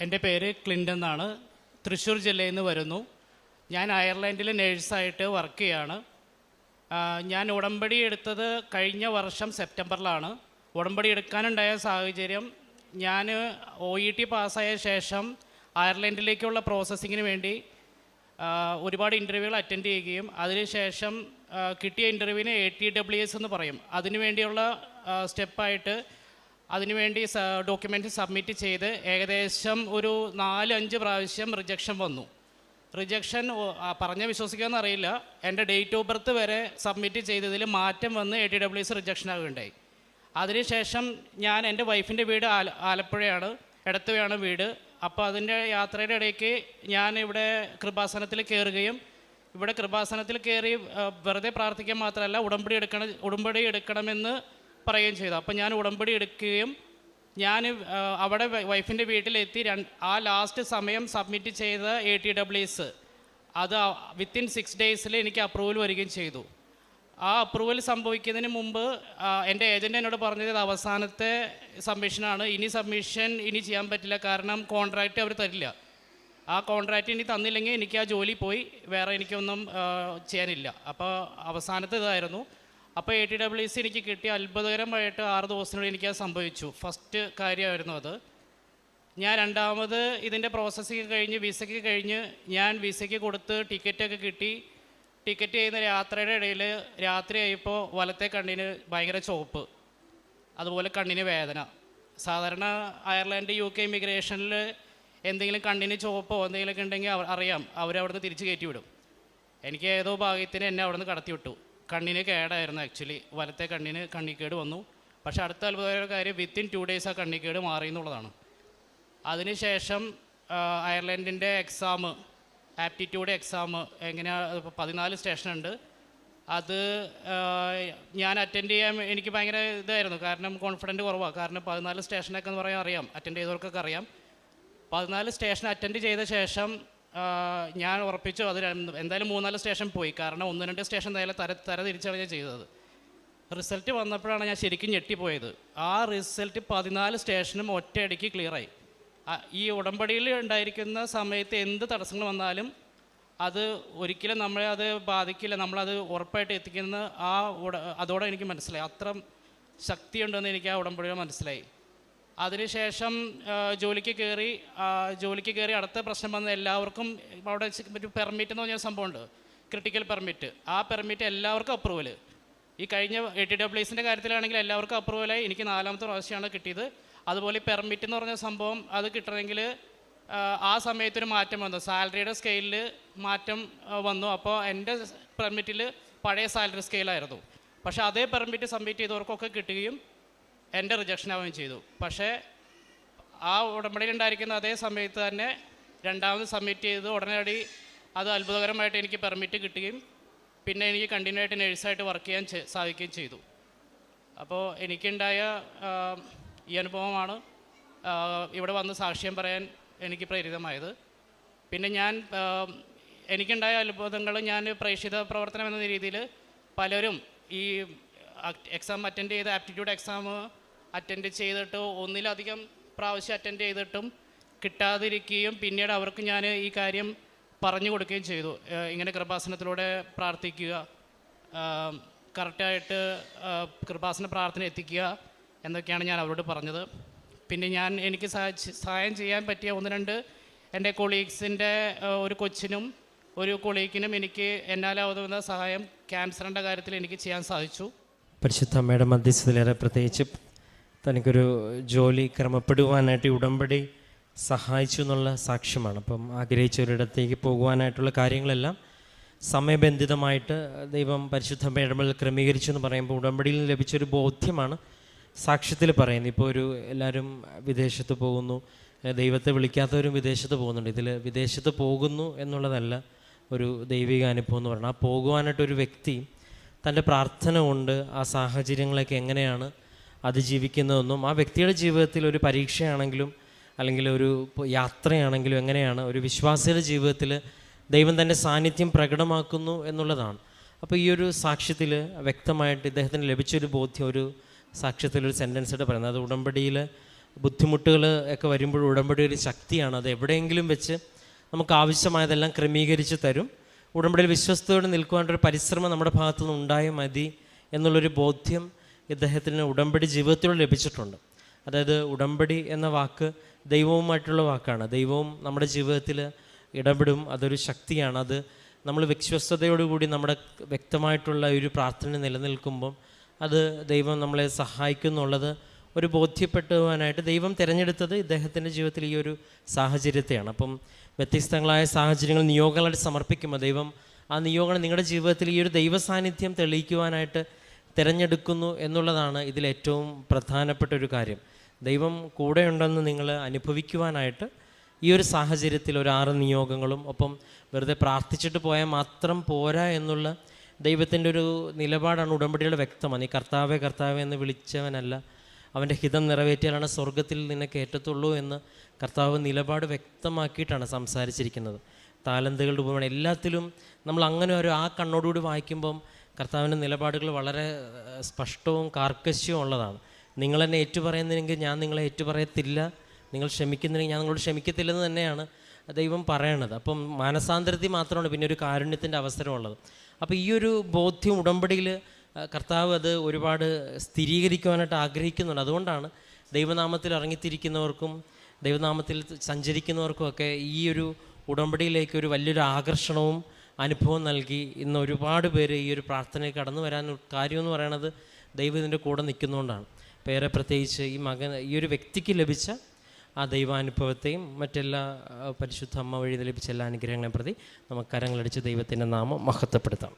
എൻ്റെ പേര് ക്ലിൻ്റൺ എന്നാണ്. തൃശ്ശൂർ ജില്ലയിൽ നിന്ന് വരുന്നു. ഞാൻ അയർലൻഡിൽ നേഴ്സായിട്ട് വർക്ക് ചെയ്യാണ്. ഞാൻ ഉടമ്പടി എടുത്തത് കഴിഞ്ഞ വർഷം സെപ്റ്റംബറിലാണ്. ഉടമ്പടി എടുക്കാനുണ്ടായ സാഹചര്യം, ഞാൻ OET പാസ്സായ ശേഷം അയർലൻഡിലേക്കുള്ള പ്രോസസ്സിങ്ങിന് വേണ്ടി ഒരുപാട് ഇൻ്റർവ്യൂകൾ അറ്റൻഡ് ചെയ്യുകയും അതിനുശേഷം കിട്ടിയ ഇൻ്റർവ്യൂവിന് ATWS എന്ന് പറയും, അതിനു വേണ്ടിയുള്ള സ്റ്റെപ്പായിട്ട് അതിനുവേണ്ടി ഡോക്യുമെൻ്റ് സബ്മിറ്റ് ചെയ്ത് ഏകദേശം ഒരു 4-5 പ്രാവശ്യം റിജക്ഷൻ വന്നു. റിജക്ഷൻ പറഞ്ഞ വിശ്വസിക്കുമെന്ന് അറിയില്ല, എൻ്റെ ഡേറ്റ് ഓഫ് ബർത്ത് വരെ സബ്മിറ്റ് ചെയ്തതിൽ മാറ്റം വന്ന് ATWS റിജക്ഷൻ ആകുകയുണ്ടായി. അതിനുശേഷം ഞാൻ എൻ്റെ വൈഫിൻ്റെ വീട് ആലപ്പുഴയാണ്, എടത്തുവയാണ് വീട്. അപ്പോൾ അതിൻ്റെ യാത്രയുടെ ഇടയ്ക്ക് ഞാൻ ഇവിടെ കൃപാസനത്തിൽ കയറുകയും ഇവിടെ കൃപാസനത്തിൽ കയറി വെറുതെ പ്രാർത്ഥിക്കാൻ മാത്രമല്ല ഉടമ്പടി എടുക്കണമെന്ന് പറയുകയും ചെയ്തു. അപ്പോൾ ഞാൻ ഉടമ്പടി എടുക്കുകയും ഞാൻ അവിടെ വൈഫിൻ്റെ വീട്ടിലെത്തി ആ ലാസ്റ്റ് സമയം സബ്മിറ്റ് ചെയ്ത ATWS അത് വിത്തിൻ 6 ഡേയ്സിൽ എനിക്ക് അപ്രൂവൽ വരികയും ചെയ്തു. ആ അപ്രൂവൽ സംഭവിക്കുന്നതിന് മുമ്പ് എൻ്റെ ഏജൻറ്റ് എന്നോട് പറഞ്ഞത് ഇത് അവസാനത്തെ സബ്മിഷനാണ്, സബ്മിഷൻ ഇനി ചെയ്യാൻ പറ്റില്ല, കാരണം കോൺട്രാക്റ്റ് അവർ തരില്ല. ആ കോൺട്രാക്റ്റ് ഇനി തന്നില്ലെങ്കിൽ എനിക്ക് ആ ജോലി പോയി, വേറെ എനിക്കൊന്നും ചെയ്യാനില്ല. അപ്പോൾ അവസാനത്തെ ഇതായിരുന്നു. അപ്പോൾ ATWS എനിക്ക് കിട്ടി. അത്ഭുതകരമായിട്ട് 6 ദിവസത്തിനുള്ളിൽ എനിക്കത് സംഭവിച്ചു. ഫസ്റ്റ് കാര്യമായിരുന്നു അത്. ഞാൻ രണ്ടാമത് ഇതിൻ്റെ പ്രോസസ്സിങ് കഴിഞ്ഞ് വിസയ്ക്ക് കഴിഞ്ഞ് ഞാൻ വിസയ്ക്ക് കൊടുത്ത് ടിക്കറ്റൊക്കെ കിട്ടി. ടിക്കറ്റ് ചെയ്യുന്ന യാത്രയുടെ ഇടയിൽ രാത്രിയായപ്പോൾ വലത്തെ കണ്ണിന് ഭയങ്കര ചുവപ്പ്, അതുപോലെ കണ്ണിന് വേദന. സാധാരണ അയർലൻഡ് UK ഇമിഗ്രേഷനിൽ എന്തെങ്കിലും കണ്ണിന് ചുവപ്പോ എന്തെങ്കിലുമൊക്കെ ഉണ്ടെങ്കിൽ അറിയാം, അവരവിടുന്ന് തിരിച്ച് കയറ്റി വിടും. എനിക്ക് ഏതോ ഭാഗ്യത്തിന് എന്നെ അവിടുന്ന് കടത്തി വിട്ടു. കണ്ണിന് കേടായിരുന്നു, ആക്ച്വലി വലത്തെ കണ്ണിന് കണ്ണിക്കേട് വന്നു. പക്ഷേ അടുത്ത അത്ഭുതകരമായ കാര്യം വിത്തിൻ 2 ഡേയ്സ് ആ കണ്ണിക്കേട് മാറി എന്നുള്ളതാണ്. അതിനുശേഷം അയർലൻഡിൻ്റെ എക്സാം, ആപ്റ്റിറ്റ്യൂഡ് എക്സാം എങ്ങനെയാണ്, 14 സ്റ്റേഷനുണ്ട്. അത് ഞാൻ അറ്റൻഡ് ചെയ്യാൻ എനിക്ക് ഭയങ്കര ഇതായിരുന്നു, കാരണം കോൺഫിഡൻറ്റ് കുറവാണ്. കാരണം 14 സ്റ്റേഷനൊക്കെ എന്ന് പറയാൻ അറിയാം, അറ്റൻഡ് ചെയ്തവർക്കൊക്കെ അറിയാം. 14 സ്റ്റേഷൻ അറ്റൻഡ് ചെയ്ത ശേഷം ഞാൻ ഉറപ്പിച്ചു അത് എന്തായാലും 3-4 സ്റ്റേഷൻ പോയി, കാരണം 1-2 സ്റ്റേഷൻ എന്തായാലും തര തിരിച്ചാണ് ഞാൻ ചെയ്തത്. റിസൾട്ട് വന്നപ്പോഴാണ് ഞാൻ ശരിക്കും ഞെട്ടിപ്പോയത്. ആ റിസൾട്ട് 14 സ്റ്റേഷനും ഒറ്റയടിക്ക് ക്ലിയറായി. ഈ ഉടമ്പടിയിൽ ഉണ്ടായിരിക്കുന്ന സമയത്ത് എന്ത് തടസ്സങ്ങൾ വന്നാലും അത് ഒരിക്കലും നമ്മളെ അത് ബാധിക്കില്ല, നമ്മളത് ഉറപ്പായിട്ട് എത്തിക്കുന്ന അതോടെ എനിക്ക് മനസ്സിലായി. അത്ര ശക്തിയുണ്ടെന്ന് എനിക്ക് ആ ഉടമ്പടിയിൽ മനസ്സിലായി. അതിനുശേഷം ജോലിക്ക് കയറി അടുത്ത പ്രശ്നം വന്ന എല്ലാവർക്കും അവിടെ ഒരു പെർമിറ്റ് എന്ന് പറഞ്ഞ സംഭവമുണ്ട്, ക്രിട്ടിക്കൽ പെർമിറ്റ്. ആ പെർമിറ്റ് എല്ലാവർക്കും അപ്രൂവൽ. ഈ കഴിഞ്ഞ ATWSൻ്റെ കാര്യത്തിലാണെങ്കിൽ എല്ലാവർക്കും അപ്രൂവലായി. എനിക്ക് 4ാമത്തെ പ്രാവശ്യമാണ് കിട്ടിയത്. അതുപോലെ പെർമിറ്റ് എന്ന് പറഞ്ഞ സംഭവം അത് കിട്ടണമെങ്കിൽ ആ സമയത്തൊരു മാറ്റം വന്നു, സാലറിയുടെ സ്കെയിലിൽ മാറ്റം വന്നു. അപ്പോൾ എൻ്റെ പെർമിറ്റിൽ പഴയ സാലറി സ്കെയിലായിരുന്നു. പക്ഷേ അതേ പെർമിറ്റ് സബ്മിറ്റ് ചെയ്തവർക്കൊക്കെ കിട്ടുകയും എൻ്റെ റിജക്ഷൻ ആവുകയും ചെയ്തു. പക്ഷേ ആ ഉടമ്പടിയിലുണ്ടായിരിക്കുന്ന അതേ സമയത്ത് തന്നെ രണ്ടാമത് സബ്മിറ്റ് ചെയ്ത് ഉടനടി അത് അത്ഭുതകരമായിട്ട് എനിക്ക് പെർമിറ്റ് കിട്ടുകയും പിന്നെ എനിക്ക് കണ്ടിന്യൂ ആയിട്ട് നേഴ്സായിട്ട് വർക്ക് ചെയ്യാൻ സാധിക്കുകയും ചെയ്തു. അപ്പോൾ എനിക്കുണ്ടായ ഈ അനുഭവമാണ് ഇവിടെ വന്ന് സാക്ഷ്യം പറയാൻ എനിക്ക് പ്രേരിതമായത്. പിന്നെ എനിക്കുണ്ടായ അത്ഭുതങ്ങൾ ഞാൻ പ്രേക്ഷിത പ്രവർത്തനം എന്ന രീതിയിൽ പലരും ഈ എക്സാം അറ്റൻഡ് ചെയ്ത് ആപ്റ്റിറ്റ്യൂഡ് എക്സാം അറ്റൻഡ് ചെയ്തിട്ട് 1-ലധികം പ്രാവശ്യം അറ്റൻഡ് ചെയ്തിട്ടും കിട്ടാതിരിക്കുകയും പിന്നീട് അവർക്ക് ഞാൻ ഈ കാര്യം പറഞ്ഞു കൊടുക്കുകയും ചെയ്തു. ഇങ്ങനെ കൃപാസനത്തിലൂടെ പ്രാർത്ഥിക്കുക, കറക്റ്റായിട്ട് കൃപാസന പ്രാർത്ഥന എത്തിക്കുക എന്നൊക്കെയാണ് ഞാൻ അവരോട് പറഞ്ഞത്. പിന്നെ എനിക്ക് സഹായം ചെയ്യാൻ പറ്റിയ 1-2 എൻ്റെ കൊളീഗ്സിൻ്റെ ഒരു കൊച്ചിനും ഒരു കൊളീഗിനും എനിക്ക് എന്നാലാവുന്ന സഹായം ക്യാൻസറിൻ്റെ കാര്യത്തിൽ എനിക്ക് ചെയ്യാൻ സാധിച്ചു. പരിശുദ്ധ അമ്മയുടെ മധ്യസ്ഥതയിലേറെ പ്രത്യേകിച്ച് തനിക്കൊരു ജോലി ക്രമപ്പെടുവാനായിട്ട് ഉടമ്പടി സഹായിച്ചു എന്നുള്ള സാക്ഷ്യമാണ്. അപ്പം ആഗ്രഹിച്ച ഒരിടത്തേക്ക് പോകുവാനായിട്ടുള്ള കാര്യങ്ങളെല്ലാം സമയബന്ധിതമായിട്ട് ദൈവം പരിശുദ്ധ അമ്മയുടെ ക്രമീകരിച്ചു എന്ന് പറയുമ്പോൾ ഉടമ്പടിയിൽ ലഭിച്ചൊരു ബോധ്യമാണ് സാക്ഷ്യത്തിൽ പറയുന്നത്. ഇപ്പോൾ എല്ലാവരും വിദേശത്ത് പോകുന്നു, ദൈവത്തെ വിളിക്കാത്തവരും വിദേശത്ത് പോകുന്നുണ്ട്. ഇതിൽ വിദേശത്ത് പോകുന്നു എന്നുള്ളതല്ല ഒരു ദൈവിക അനുഭവം എന്ന് പറഞ്ഞാൽ, ആ പോകുവാനായിട്ടൊരു വ്യക്തി തൻ്റെ പ്രാർത്ഥന കൊണ്ട് ആ സാഹചര്യങ്ങളൊക്കെ എങ്ങനെയാണ് അതിജീവിക്കുന്നതെന്നും ആ വ്യക്തിയുടെ ജീവിതത്തിൽ ഒരു പരീക്ഷയാണെങ്കിലും അല്ലെങ്കിൽ ഒരു യാത്രയാണെങ്കിലും എങ്ങനെയാണ് ഒരു വിശ്വാസിയുടെ ജീവിതത്തിൽ ദൈവം തൻ്റെ സാന്നിധ്യം പ്രകടമാക്കുന്നു എന്നുള്ളതാണ്. അപ്പോൾ ഈ ഒരു സാക്ഷ്യത്തിൽ വ്യക്തമായിട്ട് ഇദ്ദേഹത്തിന് ലഭിച്ചൊരു ബോധ്യം ഒരു സാക്ഷ്യത്തിലൊരു സെൻറ്റൻസായിട്ട് പറയുന്നത്, അത് ഉടമ്പടിയിൽ ബുദ്ധിമുട്ടുകൾ ഒക്കെ വരുമ്പോൾ ഉടമ്പടി ഒരു ശക്തിയാണ്. അത് എവിടെയെങ്കിലും വെച്ച് നമുക്ക് ആവശ്യമായതെല്ലാം ക്രമീകരിച്ച് തരും. ഉടമ്പടിയിൽ വിശ്വസ്തയോടെ നിൽക്കുവാനൊരു പരിശ്രമം നമ്മുടെ ഭാഗത്തുനിന്ന് ഉണ്ടായാൽ മതി എന്നുള്ളൊരു ബോധ്യം ഇദ്ദേഹത്തിന് ഉടമ്പടി ജീവിതത്തിലൂടെ ലഭിച്ചിട്ടുണ്ട്. അതായത് ഉടമ്പടി എന്ന വാക്ക് ദൈവവുമായിട്ടുള്ള വാക്കാണ്. ദൈവവും നമ്മുടെ ജീവിതത്തിൽ ഇടപെടും. അതൊരു ശക്തിയാണ്. അത് നമ്മൾ വിശ്വസ്തയോടുകൂടി നമ്മുടെ വ്യക്തമായിട്ടുള്ള ഒരു പ്രാർത്ഥന നിലനിൽക്കുമ്പം അത് ദൈവം നമ്മളെ സഹായിക്കും എന്നുള്ളത് ഒരു ബോധ്യപ്പെടുവാനായിട്ട് ദൈവം തിരഞ്ഞെടുത്തത് ഇദ്ദേഹത്തിൻ്റെ ജീവിതത്തിൽ ഈ ഒരു സാഹചര്യത്തെയാണ്. അപ്പം വ്യത്യസ്തങ്ങളായ സാഹചര്യങ്ങൾ നിയോഗങ്ങളായിട്ട് സമർപ്പിക്കുമ്പോൾ ദൈവം ആ നിയോഗങ്ങൾ നിങ്ങളുടെ ജീവിതത്തിൽ ഈ ഒരു ദൈവ സാന്നിധ്യം തെളിയിക്കുവാനായിട്ട് തിരഞ്ഞെടുക്കുന്നു എന്നുള്ളതാണ് ഇതിലേറ്റവും പ്രധാനപ്പെട്ട ഒരു കാര്യം. ദൈവം കൂടെയുണ്ടെന്ന് നിങ്ങൾ അനുഭവിക്കുവാനായിട്ട് ഈ ഒരു സാഹചര്യത്തിൽ ഒരു 6 നിയോഗങ്ങളും ഒപ്പം വെറുതെ പ്രാർത്ഥിച്ചിട്ട് പോയാൽ മാത്രം പോരാ എന്നുള്ള ദൈവത്തിൻ്റെ ഒരു നിലപാടാണ് ഉടമ്പടിയുടെ വ്യക്തമാണ്. നീ കർത്താവേ കർത്താവേ എന്ന് വിളിച്ചവനല്ല, അവൻ്റെ ഹിതം നിറവേറ്റിയാലാണ് സ്വർഗത്തിൽ നിന്നെ കയറ്റത്തുള്ളൂ എന്ന് കർത്താവ് നിലപാട് വ്യക്തമാക്കിയിട്ടാണ് സംസാരിച്ചിരിക്കുന്നത്. താലന്തുകളുടെ ഉപമ എല്ലാത്തിലും നമ്മൾ അങ്ങനെ ആ കണ്ണോടുകൂടി വായിക്കുമ്പം കർത്താവിൻ്റെ നിലപാടുകൾ വളരെ സ്പഷ്ടവും കാർക്കശ്യവും ഉള്ളതാണ്. നിങ്ങളെന്നെ ഏറ്റുപറയുന്നതെങ്കിൽ ഞാൻ നിങ്ങളെ ഏറ്റുപറയത്തില്ല, നിങ്ങൾ ക്ഷമിക്കുന്നെങ്കിൽ ഞാൻ നിങ്ങളോട് ക്ഷമിക്കത്തില്ലെന്ന് തന്നെയാണ് ദൈവം പറയണത്. അപ്പം മാനസാന്തരത്തിൽ മാത്രമാണ് പിന്നെ ഒരു കാരുണ്യത്തിൻ്റെ അവസരമുള്ളത്. അപ്പോൾ ഈ ഒരു ബോധ്യം ഉടമ്പടിയിൽ കർത്താവ് അത് ഒരുപാട് സ്ഥിരീകരിക്കുവാനായിട്ട് ആഗ്രഹിക്കുന്നുണ്ട്. അതുകൊണ്ടാണ് ദൈവനാമത്തിൽ ഇറങ്ങിത്തിരിക്കുന്നവർക്കും ദൈവനാമത്തിൽ സഞ്ചരിക്കുന്നവർക്കുമൊക്കെ ഈ ഒരു ഉടമ്പടിയിലേക്ക് ഒരു വലിയൊരു ആകർഷണവും അനുഭവം നൽകി ഇന്ന് ഒരുപാട് പേര് ഈ ഒരു പ്രാർത്ഥനയിൽ കടന്നു വരാൻ കാര്യമെന്ന് പറയണത് ദൈവം ഇതിൻ്റെ കൂടെ നിൽക്കുന്നതുകൊണ്ടാണ്. പേരെ പ്രത്യേകിച്ച് ഈ ഒരു വ്യക്തിക്ക് ലഭിച്ച ആ ദൈവാനുഭവത്തെയും മറ്റെല്ലാ പരിശുദ്ധ അമ്മ വഴി ലഭിച്ച എല്ലാ അനുഗ്രഹങ്ങളെയും പ്രതി നമുക്ക് കരങ്ങളടിച്ച് ദൈവത്തിൻ്റെ നാമം മഹത്വപ്പെടുത്താം.